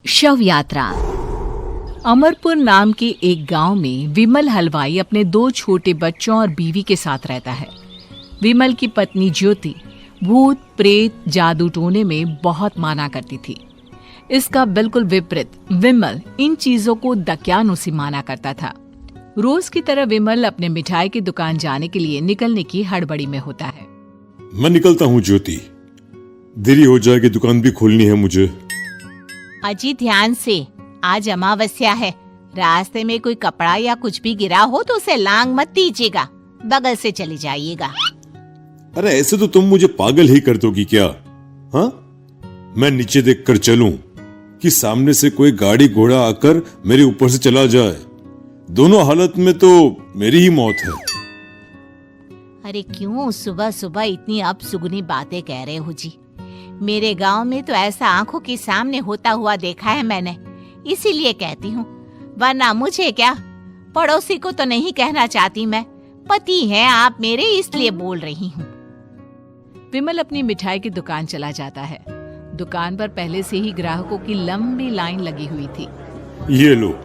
शव यात्रा। अमरपुर नाम के एक गांव में विमल हलवाई अपने 2 छोटे बच्चों और बीवी के साथ रहता है। विमल की पत्नी ज्योति भूत प्रेत जादू टोने में बहुत माना करती थी। इसका बिल्कुल विपरीत विमल इन चीजों को दकियानुसी माना करता था। रोज की तरह विमल अपने मिठाई की दुकान जाने के लिए निकलने की हड़बड़ी में होता है। मैं निकलता हूँ ज्योति, देरी हो जाएगी, दुकान भी खोलनी है मुझे। अजी ध्यान से, आज अमावस्या है। रास्ते में कोई कपड़ा या कुछ भी गिरा हो तो उसे लांग मत दीजिएगा, बगल से चले जाइएगा। अरे ऐसे तो तुम मुझे पागल ही कर दोगी क्या? हाँ, मैं नीचे देखकर चलूं कि सामने से कोई गाड़ी घोड़ा आकर मेरे ऊपर से चला जाए? दोनों हालत में तो मेरी ही मौत है। अरे क्यों सुबह सुबह इतनी अपसुगनी बातें कह रहे हो जी? मेरे गांव में तो ऐसा आंखों के सामने होता हुआ देखा है मैंने, इसीलिए कहती हूँ। वरना मुझे क्या, पड़ोसी को तो नहीं कहना चाहती मैं, पति हैं आप मेरे, इसलिए बोल रही हूँ। विमल अपनी मिठाई की दुकान चला जाता है। दुकान पर पहले से ही ग्राहकों की लंबी लाइन लगी हुई थी। ये लो,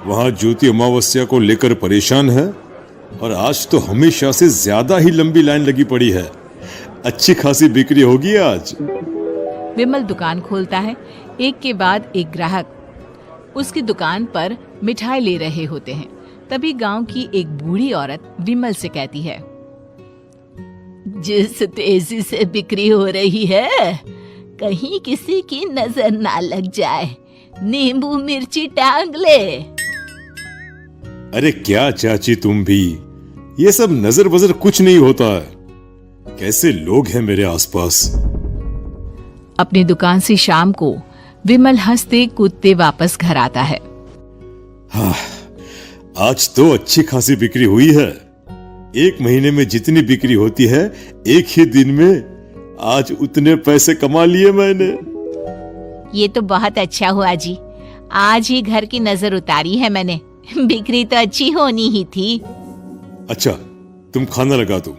वहाँ ज्योति अमावस्या को लेकर परेशान है और आज तो हमेशा से ज्यादा ही लंबी लाइन लगी पड़ी है। अच्छी खासी बिक्री होगी आज। विमल दुकान खोलता है। एक के बाद एक ग्राहक उसकी दुकान पर मिठाई ले रहे होते हैं। तभी गांव की एक बूढ़ी औरत विमल से कहती है, जिस तेजी से बिक्री हो रही है, कहीं किसी की नजर ना लग जाए, नींबू मिर्ची टांग ले। अरे क्या चाची तुम भी, ये सब नजर बजर कुछ नहीं होता है। कैसे लोग हैं मेरे आसपास। अपनी दुकान से शाम को विमल हंसते कूदते वापस घर आता है। हाँ, आज तो अच्छी खासी बिक्री हुई है। 1 महीने में जितनी बिक्री होती है, एक ही दिन में आज उतने पैसे कमा लिए मैंने। ये तो बहुत अच्छा हुआ जी, आज ही घर की नजर उतारी है मैंने। बिक्री तो अच्छी होनी ही थी। अच्छा, तुम खाना लगा दो,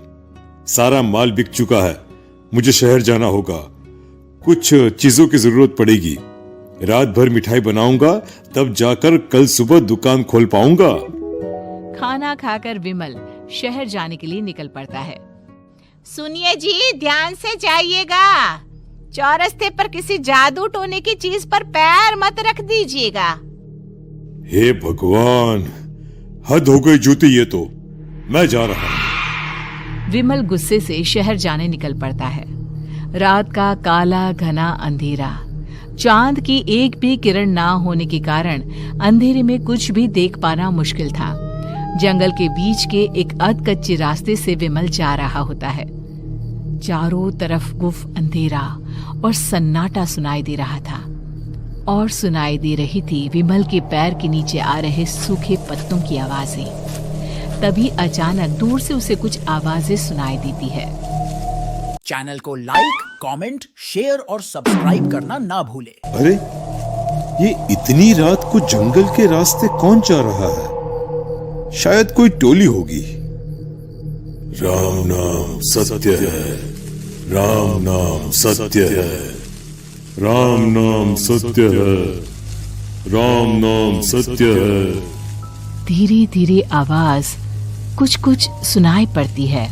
सारा माल बिक चुका है। मुझे शहर जाना होगा, कुछ चीजों की जरूरत पड़ेगी। रात भर मिठाई बनाऊंगा, तब जाकर कल सुबह दुकान खोल पाऊंगा। खाना खाकर विमल शहर जाने के लिए निकल पड़ता है। सुनिए जी, ध्यान से जाइएगा। चौरस्ते पर किसी जादू टोने की चीज पर पैर मत रख दीजिएगा। हे भगवान, हद हो गई ज्योति, ये तो मैं जा रहा हूं। विमल गुस्से से शहर जाने निकल पड़ता है। रात का काला घना अंधेरा, चांद की एक भी किरण ना होने के कारण अंधेरे में कुछ भी देख पाना मुश्किल था। जंगल के बीच के एक अधकच्चे रास्ते से विमल जा रहा होता है। चारों तरफ गुफ अंधेरा और सन्नाटा सुनाई दे रहा था, और सुनाई दे रही थी विमल के पैर के नीचे आ रहे सूखे पत्तों की आवाजें। तभी अचानक दूर से उसे कुछ आवाजें सुनाई देती है। चैनल को लाइक, कमेंट, शेयर और सब्सक्राइब करना ना भूले। अरे, ये इतनी रात को जंगल के रास्ते कौन जा रहा है? शायद कोई टोली होगी। राम नाम सत्य है, राम नाम सत्य है, राम नाम सत्य है, राम नाम सत्य है। धीरे धीरे आवाज कुछ कुछ सुनाई पड़ती है।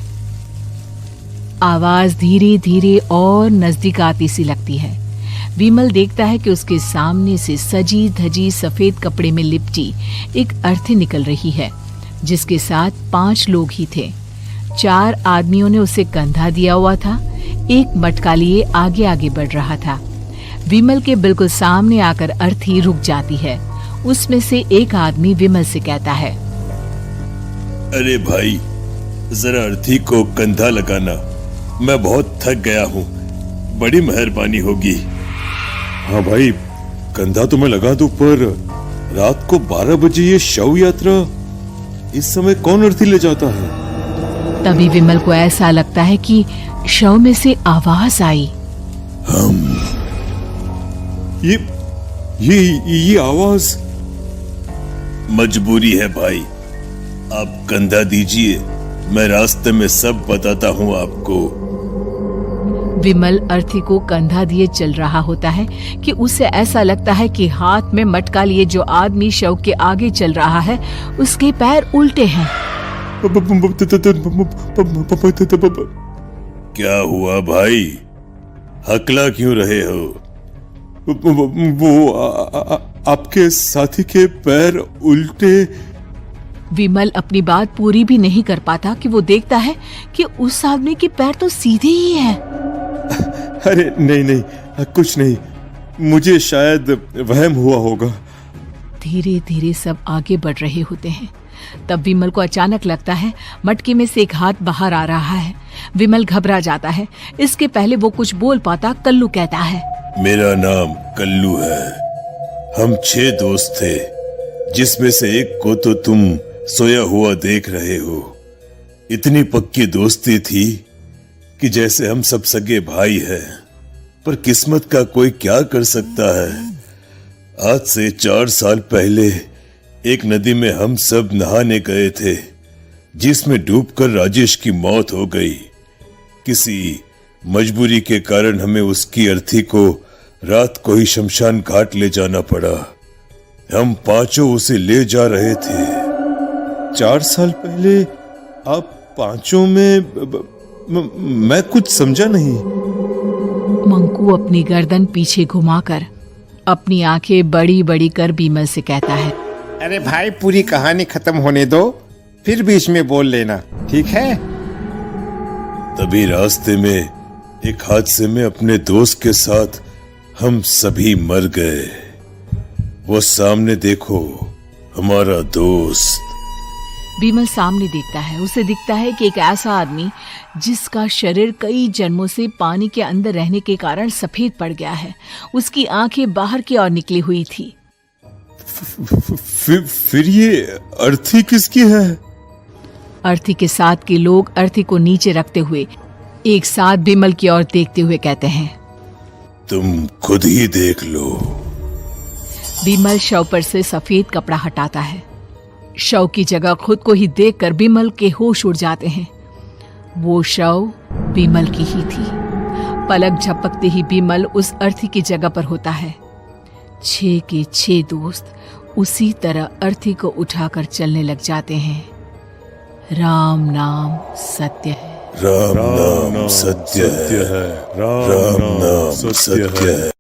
आवाज धीरे धीरे और नजदीक आती सी लगती है। विमल देखता है कि उसके सामने से सजी धजी सफेद कपड़े में लिपटी एक अर्थी निकल रही है, जिसके साथ 5 लोग ही थे। 4 आदमियों ने उसे कंधा दिया हुआ था। एक मटका लिए आगे आगे बढ़ रहा था। विमल के बिल्कुल सामने आकर अर्थी रुक जाती है। उसमें से एक आदमी विमल से कहता है, अरे भाई, जरा अर्थी को कंधा लगाना, मैं बहुत थक गया हूँ, बड़ी मेहरबानी होगी। हाँ भाई, कंधा तो मैं लगा दूं, पर रात को 12 बजे ये शव यात्रा, इस समय कौन अर्थी ले जाता है? तभी विमल को ऐसा लगता है कि शव में से आवाज आई, ये आवाज। मजबूरी है भाई, आप कंधा दीजिए, मैं रास्ते में सब बताता हूँ आपको। विमल अर्थी को कंधा दिए चल रहा होता है कि उसे ऐसा लगता है कि हाथ में मटका लिए जो आदमी शव के आगे चल रहा है उसके पैर उल्टे हैं। क्या हुआ भाई, हकला क्यों रहे हो? वो आपके साथी के पैर उल्टे। विमल अपनी बात पूरी भी नहीं कर पाता कि वो देखता है कि उस आदमी के पैर तो सीधे ही हैं। अरे नहीं, कुछ नहीं, मुझे शायद वहम हुआ होगा। धीरे धीरे सब आगे बढ़ रहे होते हैं। तब विमल को अचानक लगता है मटके में से एक हाथ बाहर आ रहा है। विमल घबरा जाता है। इसके पहले वो कुछ बोल पाता, कल्लू कहता है, मेरा नाम कल्लू है। हम 6 दोस्त थे, जिसमें से एक को तो तुम सोया हुआ देख रहे हो। इतनी पक्की दोस्ती थी कि जैसे हम सब सगे भाई हैं। पर किस्मत का कोई क्या कर सकता है। आज से 4 साल पहले एक नदी में हम सब नहाने गए थे, जिसमें डूबकर राजेश की मौत हो गई। किसी मजबूरी के कारण हमें उसकी अर्थी को रात को ही शमशान घाट ले जाना पड़ा। हम 5 उसे ले जा रहे थे। 4 साल पहले आप 5 में मैं कुछ समझा नहीं। मंकू अपनी गर्दन पीछे घुमाकर अपनी आंखें बड़ी बड़ी कर विमल से कहता है, अरे भाई, पूरी कहानी खत्म होने दो, फिर बीच में बोल लेना, ठीक है? तभी रास्ते में एक हादसे में अपने दोस्त के साथ हम सभी मर गए। वो सामने देखो, हमारा दोस्त। विमल सामने देखता है। उसे दिखता है कि एक ऐसा आदमी जिसका शरीर कई जन्मों से पानी के अंदर रहने के कारण सफेद पड़ गया है। उसकी आंखें बाहर की ओर निकली हुई थी। फिर ये अर्थी किसकी है? अर्थी के साथ के लोग अर्थी को नीचे रखते हुए एक साथ विमल की ओर देखते हुए कहते हैं, तुम खुद ही देख लो। विमल शव पर से सफेद कपड़ा हटाता है। शव की जगह खुद को ही देखकर विमल के होश उड़ जाते हैं। वो शव विमल की ही थी। पलक झपकते ही विमल उस अर्थी की जगह पर होता है। 6 के 6 दोस्त उसी तरह अर्थी को उठाकर चलने लग जाते हैं। राम नाम सत्य है। राम नाम सत्य है। राम नाम सत्य है।